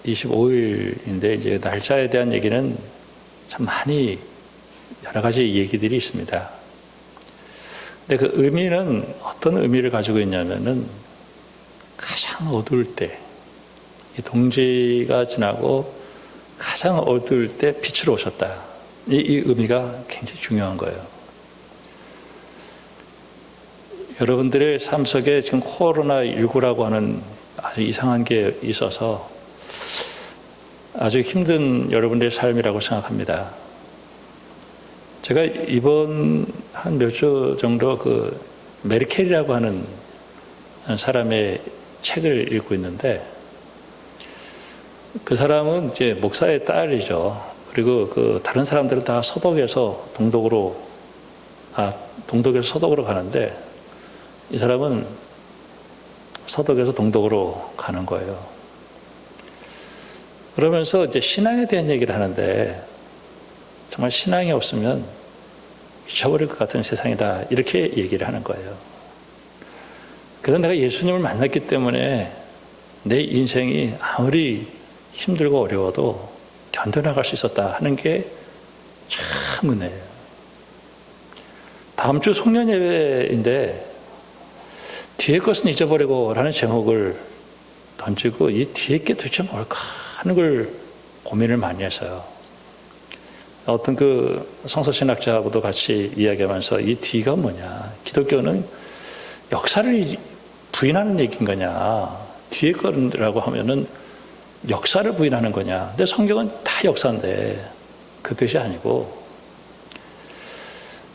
25일인데 이제 날짜에 대한 얘기는 참 많이 여러 가지 얘기들이 있습니다. 근데 그 의미는 어떤 의미를 가지고 있냐면은 가장 어두울 때, 이 동지가 지나고 가장 어두울 때 빛으로 오셨다. 이 의미가 굉장히 중요한 거예요. 여러분들의 삶 속에 지금 코로나19라고 하는 아주 이상한 게 있어서 아주 힘든 여러분들의 삶이라고 생각합니다. 제가 이번 한 몇 주 정도 그 메르켈이라고 하는 사람의 책을 읽고 있는데, 그 사람은 이제 목사의 딸이죠. 그리고 그 다른 사람들은 다 동독에서 서독으로 가는데, 이 사람은 서독에서 동독으로 가는 거예요. 그러면서 이제 신앙에 대한 얘기를 하는데, 정말 신앙이 없으면 미쳐버릴 것 같은 세상이다, 이렇게 얘기를 하는 거예요. 그래서 내가 예수님을 만났기 때문에 내 인생이 아무리 힘들고 어려워도 견뎌나갈 수 있었다 하는 게 참 은혜예요. 다음 주 송년예배인데 뒤에 것은 잊어버리고 라는 제목을 던지고, 이 뒤에 게 도대체 뭘까 하는 걸 고민을 많이 했어요. 어떤 그 성서신학자하고도 같이 이야기하면서 이 뒤가 뭐냐, 기독교는 역사를 부인하는 얘기인 거냐, 뒤에 거라고 하면은 역사를 부인하는 거냐. 근데 성경은 다 역사인데 그 뜻이 아니고,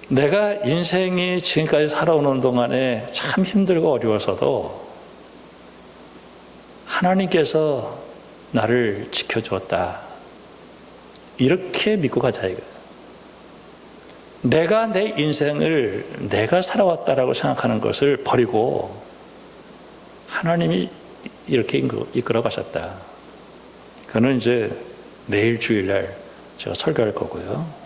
내가 인생이 지금까지 살아오는 동안에 참 힘들고 어려워서도 하나님께서 나를 지켜주었다, 이렇게 믿고 가자 이거예요. 내가 내 인생을 내가 살아왔다라고 생각하는 것을 버리고 하나님이 이렇게 이끌어 가셨다. 그거는 이제 내일 주일날 제가 설교할 거고요.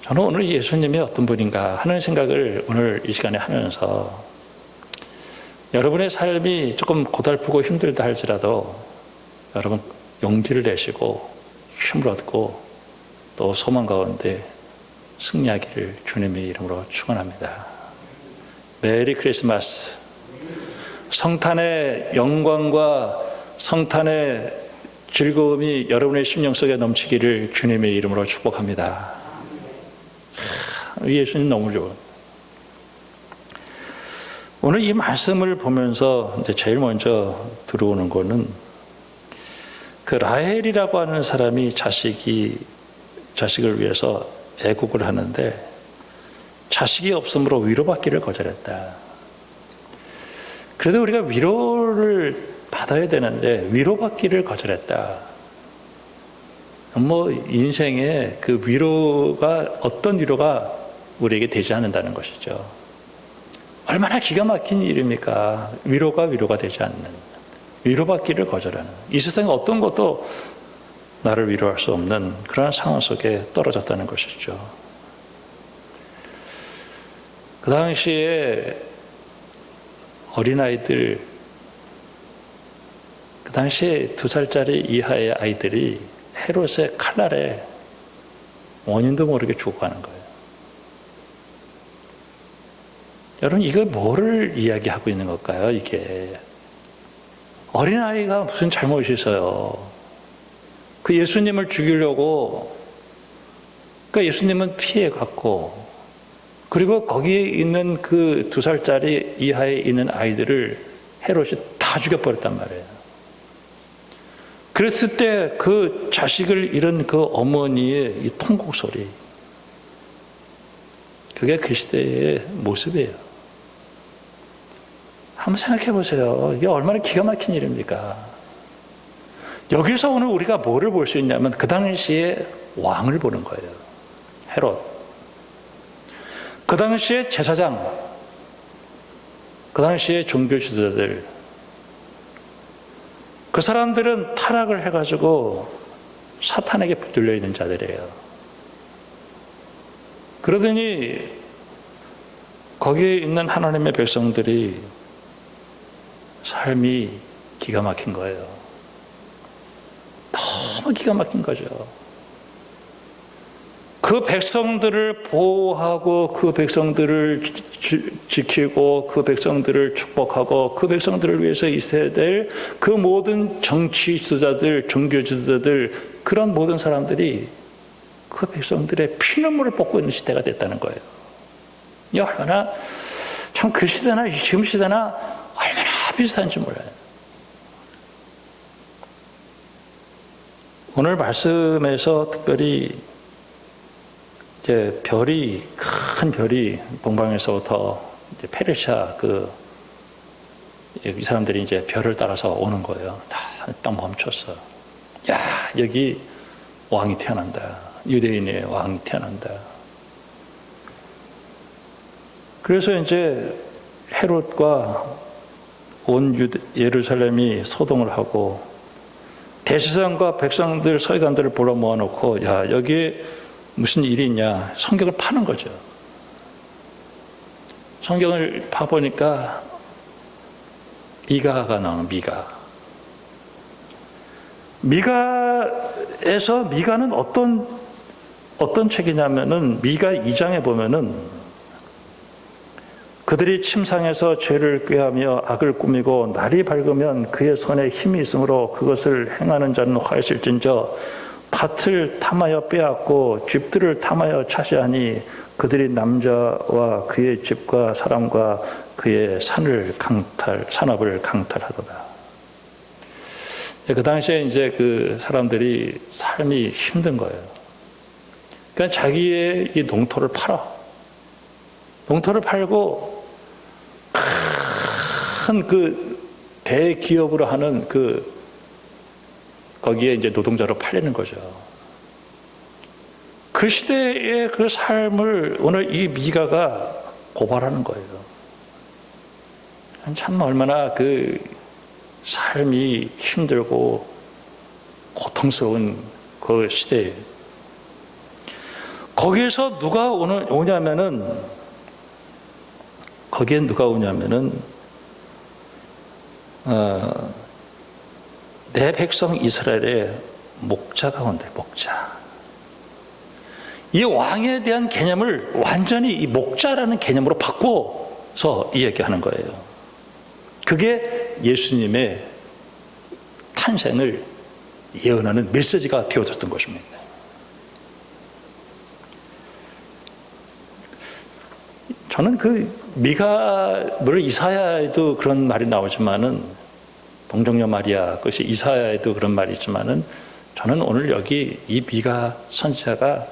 저는 오늘 예수님이 어떤 분인가 하는 생각을 오늘 이 시간에 하면서, 여러분의 삶이 조금 고달프고 힘들다 할지라도 여러분 용기를 내시고 힘을 얻고 또 소망 가운데 승리하기를 주님의 이름으로 축원합니다. 메리 크리스마스. 성탄의 영광과 성탄의 즐거움이 여러분의 심령 속에 넘치기를 주님의 이름으로 축복합니다. 예수님 너무 좋아. 오늘 이 말씀을 보면서 이제 제일 먼저 들어오는 거는, 그 라헬이라고 하는 사람이 자식을 위해서 애국을 하는데 자식이 없으므로 위로받기를 거절했다. 그래도 우리가 위로를 받아야 되는데 위로받기를 거절했다. 뭐 인생에 그 위로가, 어떤 위로가 우리에게 되지 않는다는 것이죠. 얼마나 기가 막힌 일입니까? 위로가 되지 않는, 위로받기를 거절하는, 이 세상에 어떤 것도 나를 위로할 수 없는 그런 상황 속에 떨어졌다는 것이죠. 그 당시에 어린아이들, 그 당시에 2살짜리 이하의 아이들이 헤롯의 칼날에 원인도 모르게 죽어가는 거예요. 여러분, 이거 뭐를 이야기하고 있는 걸까요? 이게 어린아이가 무슨 잘못이 있어요? 그 예수님을 죽이려고, 그 예수님은 피해갔고, 그리고 거기에 있는 그 2살짜리 이하에 있는 아이들을 헤롯이 다 죽여버렸단 말이에요. 그랬을 때 그 자식을 잃은 그 어머니의 이 통곡 소리, 그게 그 시대의 모습이에요. 한번 생각해 보세요. 이게 얼마나 기가 막힌 일입니까? 여기서 오늘 우리가 뭐를 볼 수 있냐면, 그 당시에 왕을 보는 거예요. 헤롯. 그 당시에 제사장, 그 당시에 종교 지도자들, 그 사람들은 타락을 해가지고 사탄에게 붙들려 있는 자들이에요. 그러더니 거기에 있는 하나님의 백성들이 삶이 기가 막힌 거예요. 너무 기가 막힌 거죠. 그 백성들을 보호하고 그 백성들을 지키고 그 백성들을 축복하고 그 백성들을 위해서 있어야 될 그 모든 정치 지도자들, 종교 지도자들, 그런 모든 사람들이 그 백성들의 피눈물을 뽑고 있는 시대가 됐다는 거예요. 이 얼마나 참 그 시대나 지금 시대나 얼마나 비슷한지 몰라요. 오늘 말씀에서 특별히 이제 큰 별이 동방에서부터 이제 페르시아 이 사람들이 이제 별을 따라서 오는 거예요. 딱 멈췄어. 야, 여기 왕이 태어난다. 유대인의 왕이 태어난다. 그래서 이제 헤롯과 온 예루살렘이 소동을 하고 대제사장과 백성들 서기관들을 불러 모아놓고, 야, 여기에 무슨 일이 있냐, 성경을 파는 거죠. 성경을 파보니까 미가가 나오는 미가에서 미가는 어떤 책이냐면은 미가 2장에 보면은 그들이 침상에서 죄를 꾀하며 악을 꾸미고 날이 밝으면 그의 손에 힘이 있으므로 그것을 행하는 자는 화했을진저 밭을 탐하여 빼앗고 집들을 탐하여 차지하니 그들이 남자와 그의 집과 사람과 그의 산업을 강탈하도다. 그 당시에 이제 그 사람들이 삶이 힘든 거예요. 그러니까 자기의 이 농토를 팔아. 농토를 팔고 큰 대기업으로 하는 거기에 이제 노동자로 팔리는 거죠. 그 시대의 그 삶을 오늘 이 미가가 고발하는 거예요. 참 얼마나 그 삶이 힘들고 고통스러운 그 시대에 거기에서 누가 오냐면은 내 백성 이스라엘의 목자가 온대. 목자. 이 왕에 대한 개념을 완전히 이 목자라는 개념으로 바꿔서 이야기하는 거예요. 그게 예수님의 탄생을 예언하는 메시지가 되어졌던 것입니다. 저는 물론 이사야에도 그런 말이 나오지만은, 동정녀 마리아, 그것이 이사야에도 그런 말이 있지만은, 저는 오늘 여기 이 미가 선지자가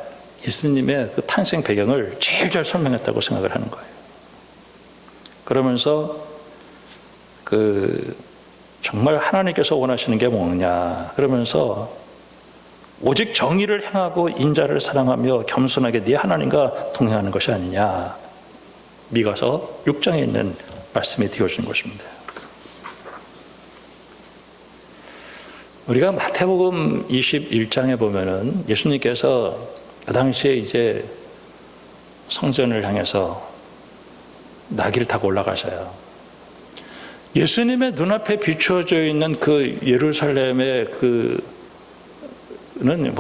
예수님의 그 탄생 배경을 제일 잘 설명했다고 생각을 하는 거예요. 그러면서 정말 하나님께서 원하시는 게 뭐냐, 그러면서 오직 정의를 행하고 인자를 사랑하며 겸손하게 네 하나님과 동행하는 것이 아니냐, 미가서 6장에 있는 말씀이 되어진 것입니다. 우리가 마태복음 21장에 보면은 예수님께서 그 당시에 이제 성전을 향해서 나귀를 타고 올라가셔요. 예수님의 눈앞에 비추어져 있는 그 예루살렘의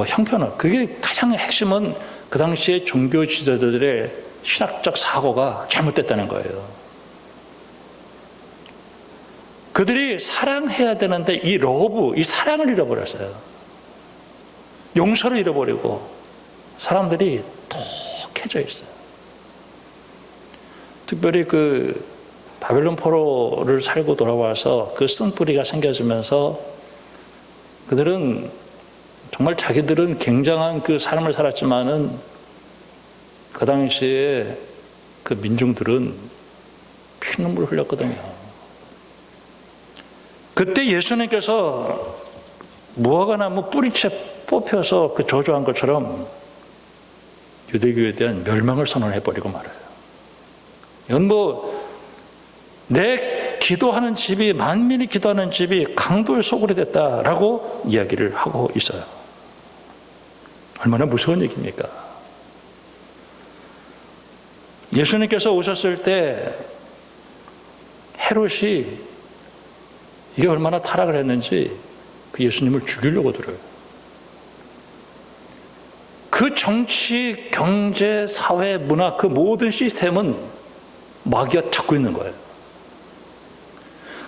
형편은, 그게 가장 핵심은 그 당시에 종교 지도자들의 신학적 사고가 잘못됐다는 거예요. 그들이 사랑해야 되는데 이 사랑을 잃어버렸어요. 용서를 잃어버리고 사람들이 톡해져 있어요. 특별히 바벨론 포로를 살고 돌아와서 그 쓴뿌리가 생겨지면서 그들은 정말 자기들은 굉장한 그 삶을 살았지만은 그 당시에 그 민중들은 피눈물을 흘렸거든요. 그때 예수님께서 무화과나무 뿌리채 뽑혀서 저주한 것처럼 유대교에 대한 멸망을 선언해버리고 말아요. 이건 내 기도하는 집이, 만민이 기도하는 집이 강도의 소굴이 됐다라고 이야기를 하고 있어요. 얼마나 무서운 얘기입니까? 예수님께서 오셨을 때 헤롯이 이게 얼마나 타락을 했는지 그 예수님을 죽이려고 들어요. 그 정치, 경제, 사회, 문화 그 모든 시스템은 마귀가 잡고 있는 거예요.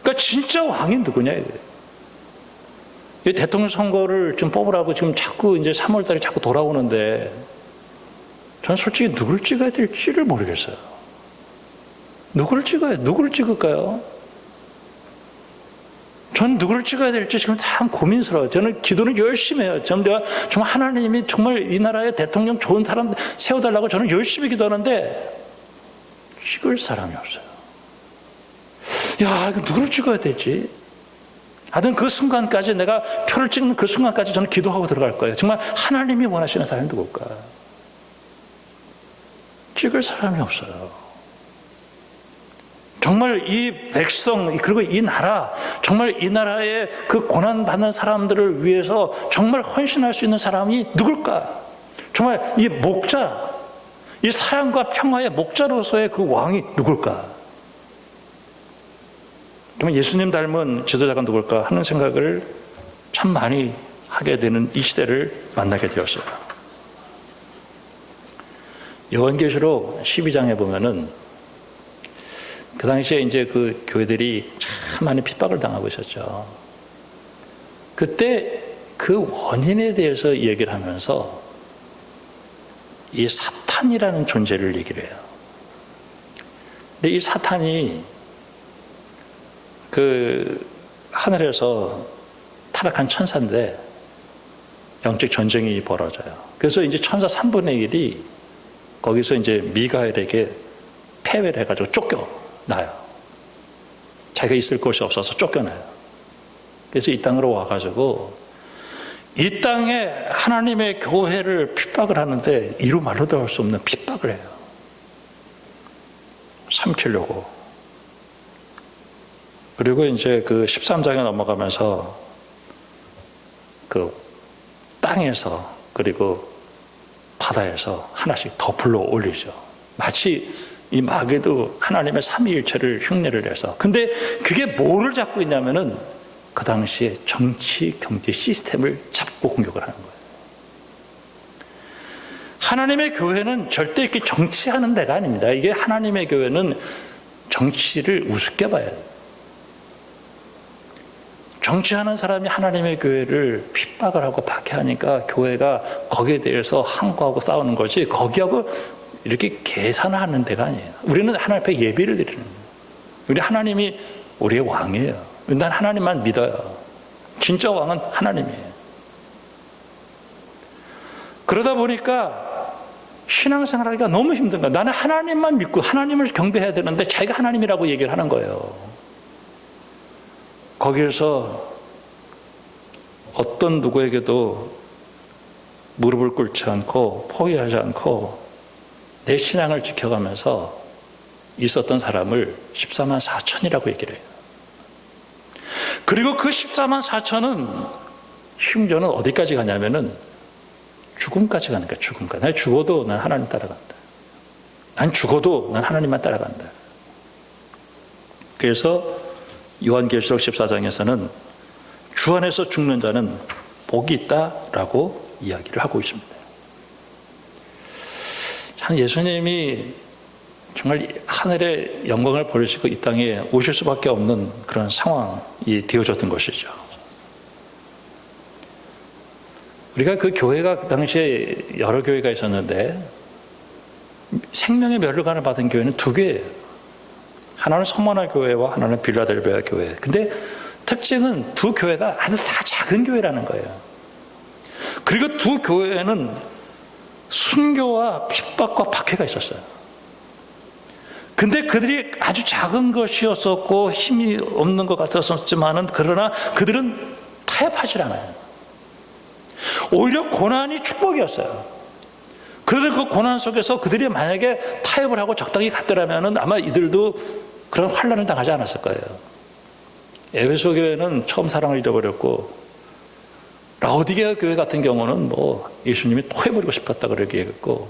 그러니까 진짜 왕이 누구냐 이거예요. 이 대통령 선거를 좀 뽑으라고 지금 자꾸 이제 3월 달에 자꾸 돌아오는데 저는 솔직히 누굴 찍어야 될지를 모르겠어요. 누구를 찍을까요? 저는 누구를 찍어야 될지 지금 참 고민스러워요. 저는 기도는 열심히 해요. 정말 하나님이 정말 이 나라의 대통령 좋은 사람 세워달라고 저는 열심히 기도하는데 찍을 사람이 없어요. 야, 이거 누구를 찍어야 되지? 하여튼 그 순간까지 내가 표를 찍는 그 순간까지 저는 기도하고 들어갈 거예요. 정말 하나님이 원하시는 사람이 누굴까? 찍을 사람이 없어요. 정말 이 백성 그리고 이 나라 정말 이 나라의 그 고난받는 사람들을 위해서 정말 헌신할 수 있는 사람이 누굴까? 정말 이 목자 이 사랑과 평화의 목자로서의 그 왕이 누굴까? 정말 예수님 닮은 지도자가 누굴까 하는 생각을 참 많이 하게 되는 이 시대를 만나게 되었어요. 요한계시록 12장에 보면은 그 당시에 이제 그 교회들이 참 많은 핍박을 당하고 있었죠. 그때 그 원인에 대해서 얘기를 하면서 이 사탄이라는 존재를 얘기를 해요. 근데 이 사탄이 그 하늘에서 타락한 천사인데 영적 전쟁이 벌어져요. 그래서 이제 천사 3분의 1이 거기서 이제 미가엘에게 패배를 해가지고 쫓겨나요. 자기가 있을 곳이 없어서 쫓겨나요. 그래서 이 땅으로 와가지고 이 땅에 하나님의 교회를 핍박을 하는데 이루 말로도 할 수 없는 핍박을 해요. 삼키려고. 그리고 이제 그 13장에 넘어가면서 그 땅에서 그리고 바다에서 하나씩 더 불러 올리죠. 마치 이 마귀도 하나님의 삼위일체를 흉내를 내서. 근데 그게 뭐를 잡고 있냐면은 그 당시에 정치, 경제 시스템을 잡고 공격을 하는 거예요. 하나님의 교회는 절대 이렇게 정치하는 데가 아닙니다. 이게 하나님의 교회는 정치를 우습게 봐야 돼요. 정치하는 사람이 하나님의 교회를 핍박을 하고 박해하니까 교회가 거기에 대해서 항거하고 싸우는 거지 거기하고 이렇게 계산하는 데가 아니에요. 우리는 하나님 앞에 예배를 드리는 거예요. 우리 하나님이 우리의 왕이에요. 난 하나님만 믿어요. 진짜 왕은 하나님이에요. 그러다 보니까 신앙생활하기가 너무 힘든 거야. 나는 하나님만 믿고 하나님을 경배해야 되는데 자기가 하나님이라고 얘기를 하는 거예요. 거기에서 어떤 누구에게도 무릎을 꿇지 않고 포기하지 않고 내 신앙을 지켜가면서 있었던 사람을 14만 4천이라고 얘기를 해요. 그리고 그 14만 4천은 심지어는 어디까지 가냐면은 죽음까지 가는 거야. 죽음까지. 난 죽어도 난 하나님 따라간다. 난 죽어도 난 하나님만 따라간다. 그래서 요한계시록 14장에서는 주 안에서 죽는 자는 복이 있다라고 이야기를 하고 있습니다. 참 예수님이 정말 하늘의 영광을 버리시고 이 땅에 오실 수밖에 없는 그런 상황이 되어졌던 것이죠. 우리가 그 교회가 그 당시에 여러 교회가 있었는데 생명의 멸류관을 받은 교회는 두 개예요. 하나는 서머나 교회와 하나는 빌라델비아 교회. 근데 특징은 두 교회가 아주 다 작은 교회라는 거예요. 그리고 두 교회에는 순교와 핍박과 박해가 있었어요. 근데 그들이 아주 작은 것이었었고 힘이 없는 것 같았었지만은 그러나 그들은 타협하지 않아요. 오히려 고난이 축복이었어요. 그들 그 고난 속에서 그들이 만약에 타협을 하고 적당히 갔더라면은 아마 이들도 그런 환난을 당하지 않았을 거예요. 에베소 교회는 처음 사랑을 잃어버렸고 라오디게아 교회 같은 경우는 뭐 예수님이 토해버리고 싶었다 그렇게 얘기했고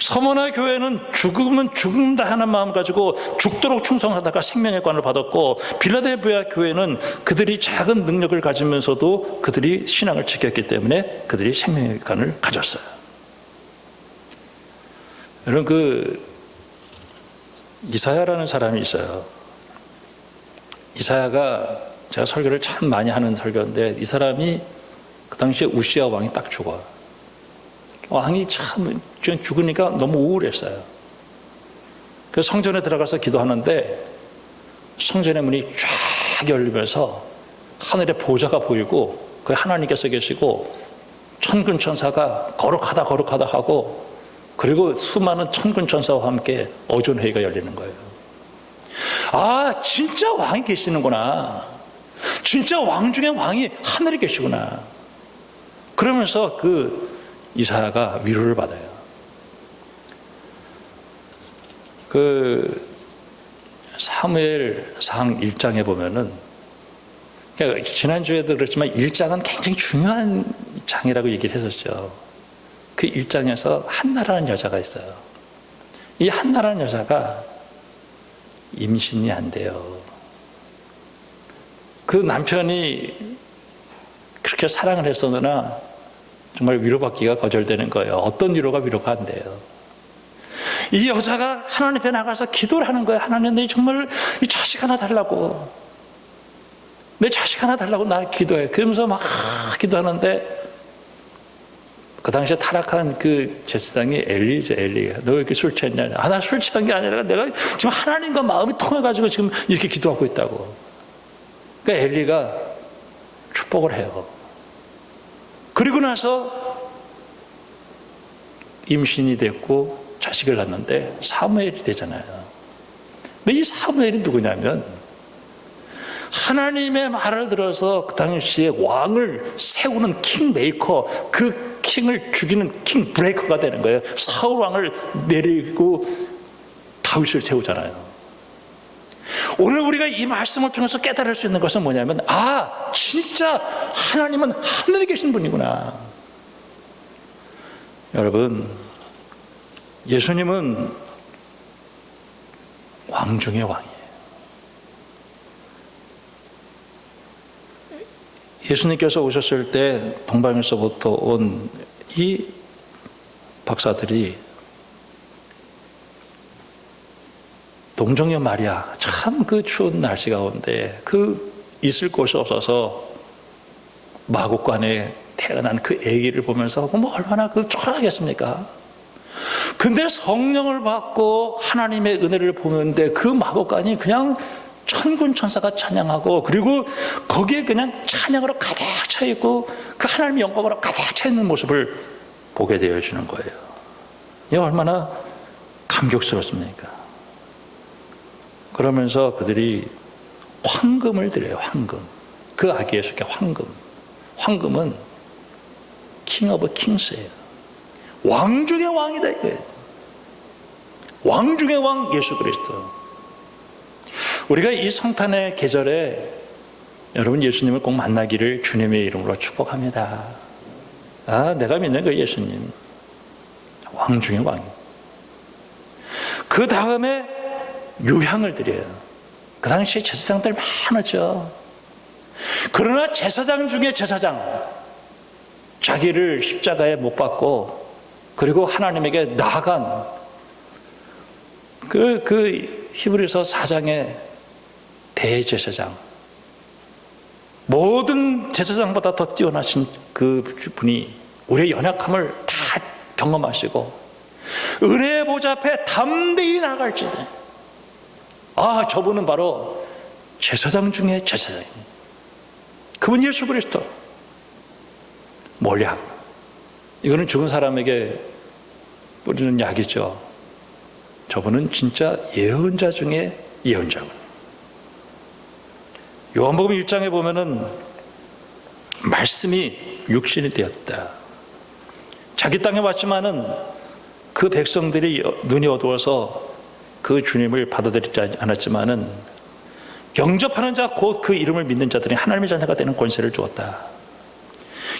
서머나 교회는 죽으면 죽는다 하는 마음 가지고 죽도록 충성하다가 생명의 관을 받았고 빌라델비아 교회는 그들이 작은 능력을 가지면서도 그들이 신앙을 지켰기 때문에 그들이 생명의 관을 가졌어요. 여러분, 그 이사야라는 사람이 있어요. 이사야가 제가 설교를 참 많이 하는 설교인데, 이 사람이 그 당시에 우시야 왕이 딱 죽어요. 왕이 참 죽으니까 너무 우울했어요. 그래서 성전에 들어가서 기도하는데 성전의 문이 쫙 열리면서 하늘에 보좌가 보이고 그 하나님께서 계시고 천군 천사가 거룩하다 하고, 그리고 수많은 천군 천사와 함께 어존회의가 열리는 거예요. 아, 진짜 왕이 계시는구나. 진짜 왕 중에 왕이 하늘에 계시구나. 그러면서 그 이사야가 위로를 받아요. 그 사무엘상 1장에 보면은, 그러니까 지난주에도 그렇지만 1장은 굉장히 중요한 장이라고 얘기를 했었죠. 그 1장에서 한나라는 여자가 있어요. 이 한나라는 여자가 임신이 안 돼요. 그 남편이 그렇게 사랑을 했었으나 정말 위로받기가 거절되는 거예요. 어떤 위로가 안 돼요. 이 여자가 하나님 앞에 나가서 기도를 하는 거예요. 하나님, 내 정말 이 자식 하나 달라고. 내 자식 하나 달라고 나 기도해. 그러면서 막 기도하는데, 그 당시에 타락한 그 제사장이 엘리가, 너 왜 이렇게 술 취했냐? 아, 나 술 취한 게 아니라 내가 지금 하나님과 마음이 통해가지고 지금 이렇게 기도하고 있다고. 그러니까 엘리가 축복을 해요. 그리고 나서 임신이 됐고 자식을 낳는데 사무엘이 되잖아요. 근데 이 사무엘이 누구냐면, 하나님의 말을 들어서 그 당시에 왕을 세우는 킹메이커, 그 킹을 죽이는 킹 브레이커가 되는 거예요. 사울 왕을 내리고 다윗을 세우잖아요. 오늘 우리가 이 말씀을 통해서 깨달을 수 있는 것은 뭐냐면, 아, 진짜 하나님은 하늘에 계신 분이구나. 여러분, 예수님은 왕 중의 왕이에요. 예수님께서 오셨을 때 동방에서부터 온 이 박사들이 동정녀 마리아, 참 그 추운 날씨 가운데 그 있을 곳이 없어서 마구간에 태어난 그 아기를 보면서 뭐 얼마나 그 초라하겠습니까? 근데 성령을 받고 하나님의 은혜를 보는데 그 마구간이 그냥 천군 천사가 찬양하고, 그리고 거기에 그냥 찬양으로 가득 차 있고 그 하나님의 영광으로 가득 차 있는 모습을 보게 되어주는 거예요. 이게 얼마나 감격스럽습니까? 그러면서 그들이 황금을 드려요. 황금. 그 아기 예수께 황금. 황금은 킹 오브 킹스예요. 왕 중의 왕이다 이거예요. 왕 중의 왕 예수 그리스도. 우리가 이 성탄의 계절에 여러분 예수님을 꼭 만나기를 주님의 이름으로 축복합니다. 아, 내가 믿는 그 예수님 왕 중의 왕. 그 다음에 유향을 드려요. 그 당시에 제사장들 많았죠. 그러나 제사장 중에 제사장, 자기를 십자가에 못 박고 그리고 하나님에게 나아간 그 히브리서 4장의 대제사장, 모든 제사장보다 더 뛰어나신 그 분이 우리의 연약함을 다 경험하시고 은혜의 보좌 앞에 담대히 나갈지대. 아, 저분은 바로 제사장 중에 제사장입니다. 그분 예수 그리스도. 몰약, 이거는 죽은 사람에게 뿌리는 약이죠. 저분은 진짜 예언자 중에 예언자군. 요한복음 1장에 보면은 말씀이 육신이 되었다. 자기 땅에 왔지만은 그 백성들이 눈이 어두워서 그 주님을 받아들이지 않았지만은 영접하는 자, 곧 그 이름을 믿는 자들이 하나님의 자녀가 되는 권세를 주었다.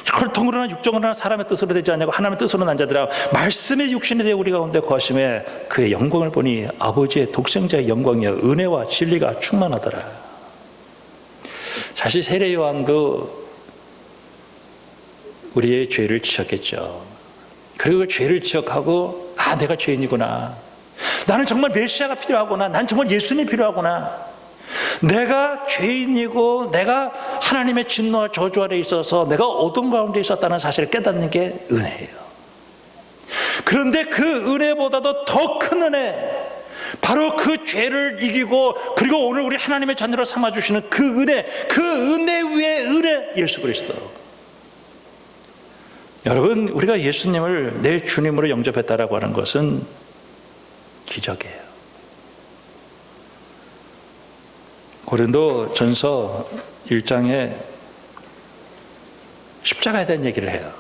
혈통으로나 육정으로나 사람의 뜻으로 되지 않냐고 하나님의 뜻으로 난 자들아, 말씀의 육신이 되어 우리 가운데 거하심에 그의 영광을 보니 아버지의 독생자의 영광이여 은혜와 진리가 충만하더라. 사실 세례 요한도 우리의 죄를 지었겠죠. 그리고 그 죄를 지적하고 아, 내가 죄인이구나. 나는 정말 메시아가 필요하구나. 난 정말 예수님이 필요하구나. 내가 죄인이고 내가 하나님의 진노와 저주 아래 있어서 내가 어둠 가운데 있었다는 사실을 깨닫는 게 은혜예요. 그런데 그 은혜보다도 더 큰 은혜, 바로 그 죄를 이기고 그리고 오늘 우리 하나님의 자녀로 삼아주시는 그 은혜 위에 은혜, 예수 그리스도. 여러분, 우리가 예수님을 내 주님으로 영접했다라고 하는 것은 기적이에요. 고린도 전서 1장에 십자가에 대한 얘기를 해요.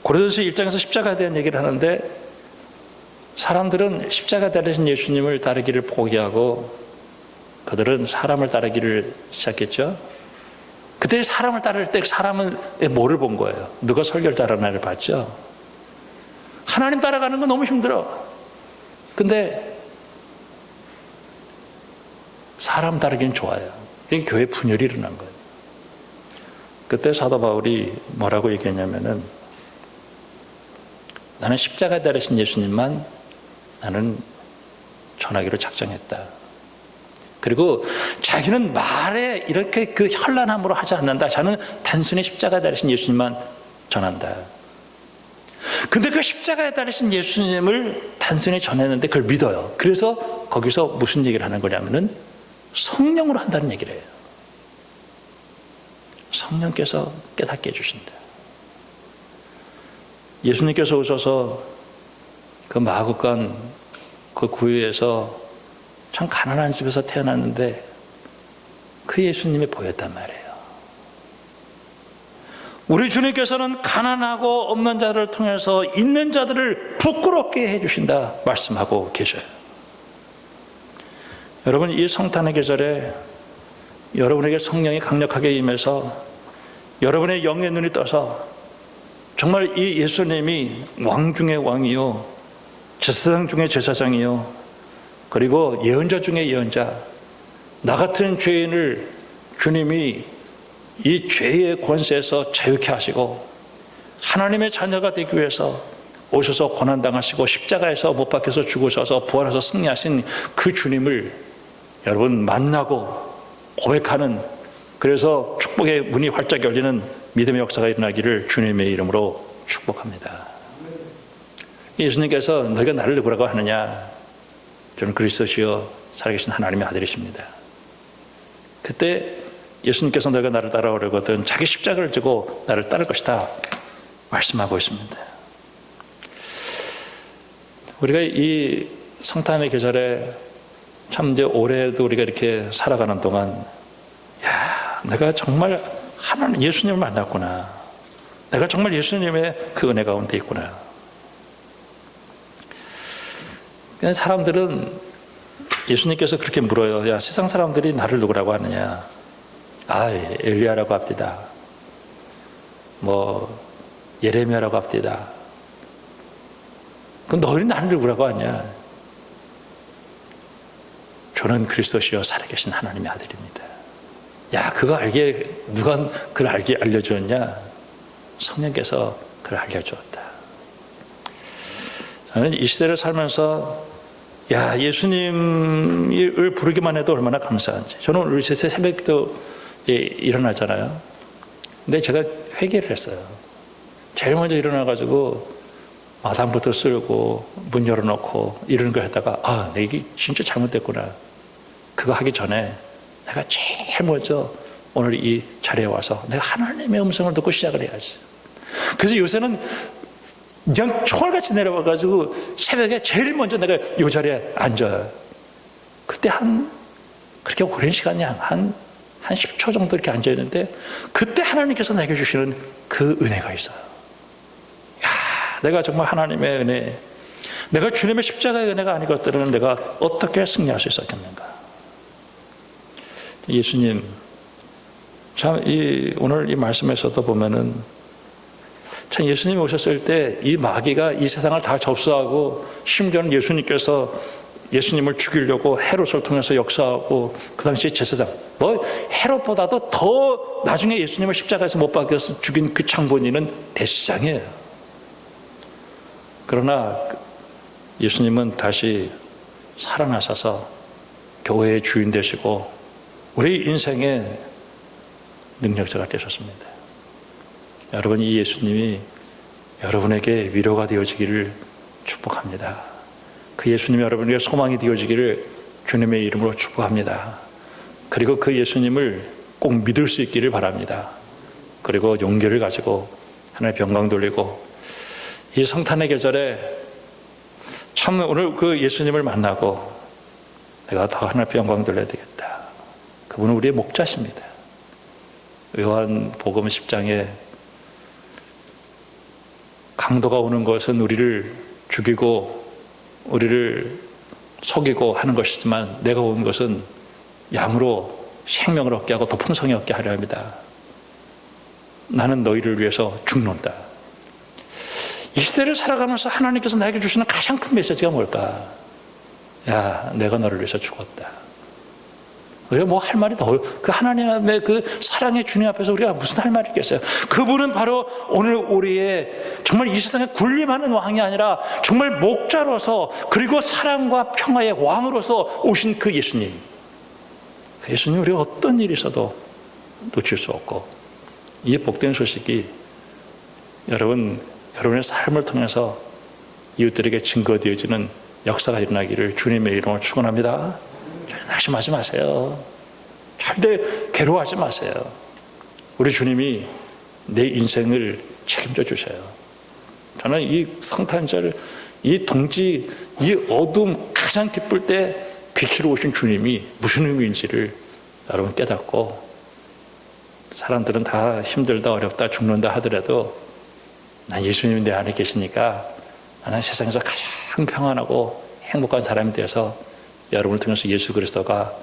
고린도서 1장에서 십자가에 대한 얘기를 하는데 사람들은 십자가 대신 예수님을 따르기를 포기하고 그들은 사람을 따르기를 시작했죠. 그때 사람을 따를 때 사람은 뭐를 본 거예요? 누가 설교를 따르나를 봤죠. 하나님 따라가는 건 너무 힘들어. 근데 사람 따르기는 좋아요. 이게 교회 분열이 일어난 거예요. 그때 사도 바울이 뭐라고 얘기했냐면은 나는 십자가에 달리신 예수님만 나는 전하기로 작정했다. 그리고 자기는 말에 이렇게 그 현란함으로 하지 않는다. 자는 단순히 십자가에 달리신 예수님만 전한다. 근데 그 십자가에 달리신 예수님을 단순히 전했는데 그걸 믿어요. 그래서 거기서 무슨 얘기를 하는 거냐면은 성령으로 한다는 얘기를 해요. 성령께서 깨닫게 해주신다. 예수님께서 오셔서 그 마구간 그 구유에서 참 가난한 집에서 태어났는데 그 예수님이 보였단 말이에요. 우리 주님께서는 가난하고 없는 자들을 통해서 있는 자들을 부끄럽게 해주신다 말씀하고 계셔요. 여러분, 이 성탄의 계절에 여러분에게 성령이 강력하게 임해서 여러분의 영의 눈이 떠서 정말 이 예수님이 왕 중의 왕이요, 제사장 중의 제사장이요, 그리고 예언자 중의 예언자, 나 같은 죄인을 주님이 이 죄의 권세에서 자유케 하시고 하나님의 자녀가 되기 위해서 오셔서 고난당하시고 십자가에서 못 박혀서 죽으셔서 부활해서 승리하신 그 주님을 여러분 만나고 고백하는, 그래서 축복의 문이 활짝 열리는 믿음의 역사가 일어나기를 주님의 이름으로 축복합니다. 예수님께서 너희가 나를 누구라고 하느냐? 저는 그리스도시요 살아계신 하나님의 아들이십니다. 그때 예수님께서 너희가 나를 따라오려거든 자기 십자가를 지고 나를 따를 것이다 말씀하고 있습니다. 우리가 이 성탄의 계절에 참 이제 올해도 우리가 이렇게 살아가는 동안, 야, 내가 정말 하나님 예수님을 만났구나. 내가 정말 예수님의 그 은혜 가운데 있구나. 그냥 사람들은 예수님께서 그렇게 물어요. 야, 세상 사람들이 나를 누구라고 하느냐? 아, 엘리야라고 합디다. 뭐 예레미야라고 합디다. 그럼 너희는 나를 누구라고 하냐? 저는 그리스도시요 살아계신 하나님의 아들입니다. 야, 그거 알게 누가 그걸 알게 알려주었냐? 성령께서 그걸 알려주었다. 저는 이 시대를 살면서 야, 예수님을 부르기만 해도 얼마나 감사한지. 저는 오늘 새벽도 일어나잖아요. 근데 제가 회개를 했어요. 제일 먼저 일어나가지고 마당부터 쓸고 문 열어놓고 이런 걸 하다가 아, 내가 이게 진짜 잘못됐구나. 그거 하기 전에 내가 제일 먼저 오늘 이 자리에 와서 내가 하나님의 음성을 듣고 시작을 해야지. 그래서 요새는 그냥 총알같이 내려와가지고 새벽에 제일 먼저 내가 이 자리에 앉아요. 그때 그렇게 오랜 시간이 한 10초 정도 이렇게 앉아있는데 그때 하나님께서 내게 주시는 그 은혜가 있어요. 야, 내가 정말 하나님의 은혜, 내가 주님의 십자가의 은혜가 아니었더라면 내가 어떻게 승리할 수 있었겠는가. 예수님, 참 오늘 이 말씀에서도 보면은 참 예수님이 오셨을 때 이 마귀가 이 세상을 다 접수하고 심지어는 예수님께서 예수님을 죽이려고 헤롯을 통해서 역사하고 그 당시 제사장, 뭐 헤롯보다도 더 나중에 예수님을 십자가에서 못 박여서 죽인 그 장본인은 대시장이에요. 그러나 예수님은 다시 살아나셔서 교회의 주인 되시고 우리 인생의 능력자가 되셨습니다. 여러분, 이 예수님이 여러분에게 위로가 되어지기를 축복합니다. 그 예수님이 여러분에게 소망이 되어지기를 주님의 이름으로 축복합니다. 그리고 그 예수님을 꼭 믿을 수 있기를 바랍니다. 그리고 용기를 가지고 하나님의 영광 돌리고, 이 성탄의 계절에 참 오늘 그 예수님을 만나고 내가 더 하나님의 영광 돌려야 되겠다. 그분은 우리의 목자십니다. 요한복음 10장에 강도가 오는 것은 우리를 죽이고 우리를 속이고 하는 것이지만 내가 온 것은 양으로 생명을 얻게 하고 더 풍성히 얻게 하려 합니다. 나는 너희를 위해서 죽는다. 이 시대를 살아가면서 하나님께서 나에게 주시는 가장 큰 메시지가 뭘까? 야, 내가 너를 위해서 죽었다. 우리가 뭐 할 말이 더, 그 하나님의 그 사랑의 주님 앞에서 우리가 무슨 할 말이 있겠어요? 그분은 바로 오늘 우리의 정말 이 세상에 군림하는 왕이 아니라 정말 목자로서, 그리고 사랑과 평화의 왕으로서 오신 그 예수님. 그 예수님, 우리가 어떤 일이 있어도 놓칠 수 없고, 이 복된 소식이 여러분의 삶을 통해서 이웃들에게 증거되어지는 역사가 일어나기를 주님의 이름으로 축원합니다. 낙심하지 마세요. 절대 괴로워하지 마세요. 우리 주님이 내 인생을 책임져 주셔요. 저는 이 성탄절, 이 동지, 이 어둠 가장 기쁠 때 빛으로 오신 주님이 무슨 의미인지를 여러분 깨닫고, 사람들은 다 힘들다 어렵다 죽는다 하더라도 난 예수님이 내 안에 계시니까 나는 세상에서 가장 평안하고 행복한 사람이 되어서 여러분을 통해서 예수 그리스도가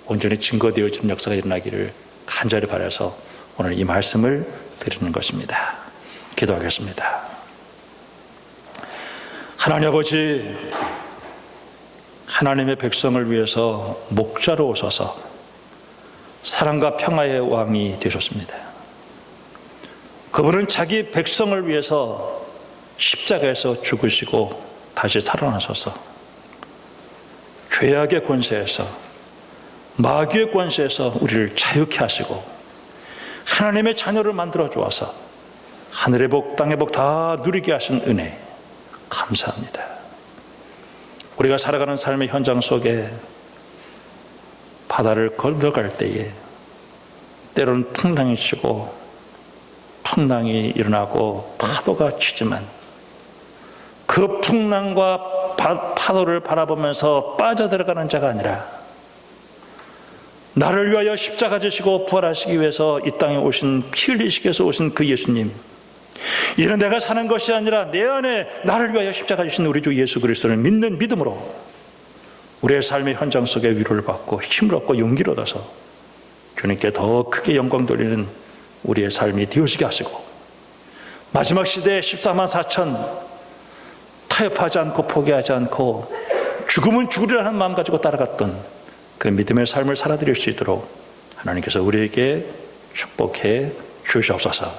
온전히 증거되어지는 역사가 일어나기를 간절히 바라서 오늘 이 말씀을 드리는 것입니다. 기도하겠습니다. 하나님 아버지, 하나님의 백성을 위해서 목자로 오셔서 사랑과 평화의 왕이 되셨습니다. 그분은 자기 백성을 위해서 십자가에서 죽으시고 다시 살아나셔서 죄악의 권세에서, 마귀의 권세에서 우리를 자유케 하시고 하나님의 자녀를 만들어 주어서 하늘의 복 땅의 복 다 누리게 하신 은혜 감사합니다. 우리가 살아가는 삶의 현장 속에 바다를 건너갈 때에 때로는 풍랑이 치고 풍랑이 일어나고 파도가 치지만 그 풍랑과 파도를 바라보면서 빠져들어가는 자가 아니라 나를 위하여 십자가 지시고 부활하시기 위해서 이 땅에 오신, 피 흘리시기 위해서 오신 그 예수님, 이는 내가 사는 것이 아니라 내 안에 나를 위하여 십자가 지신 우리 주 예수 그리스도를 믿는 믿음으로 우리의 삶의 현장 속에 위로를 받고 힘을 얻고 용기를 얻어서 주님께 더 크게 영광 돌리는 우리의 삶이 되어지게 하시고, 마지막 시대에 14만 4천 타협하지 않고 포기하지 않고 죽으면 죽으리라는 마음 가지고 따라갔던 그 믿음의 삶을 살아드릴 수 있도록 하나님께서 우리에게 축복해 주시옵소서.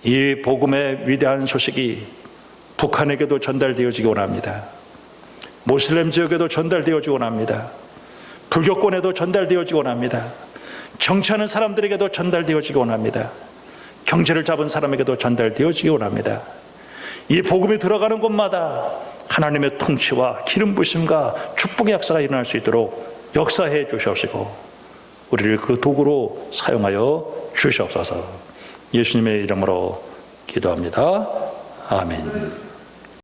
이 복음의 위대한 소식이 북한에게도 전달되어지기 원합니다. 모슬렘 지역에도 전달되어지기 원합니다. 불교권에도 전달되어지기 원합니다. 정치하는 사람들에게도 전달되어지기 원합니다. 경제를 잡은 사람에게도 전달되어지기 원합니다. 이 복음이 들어가는 곳마다 하나님의 통치와 기름 부심과 축복의 역사가 일어날 수 있도록 역사해 주시옵시고 우리를 그 도구로 사용하여 주시옵소서. 예수님의 이름으로 기도합니다. 아멘.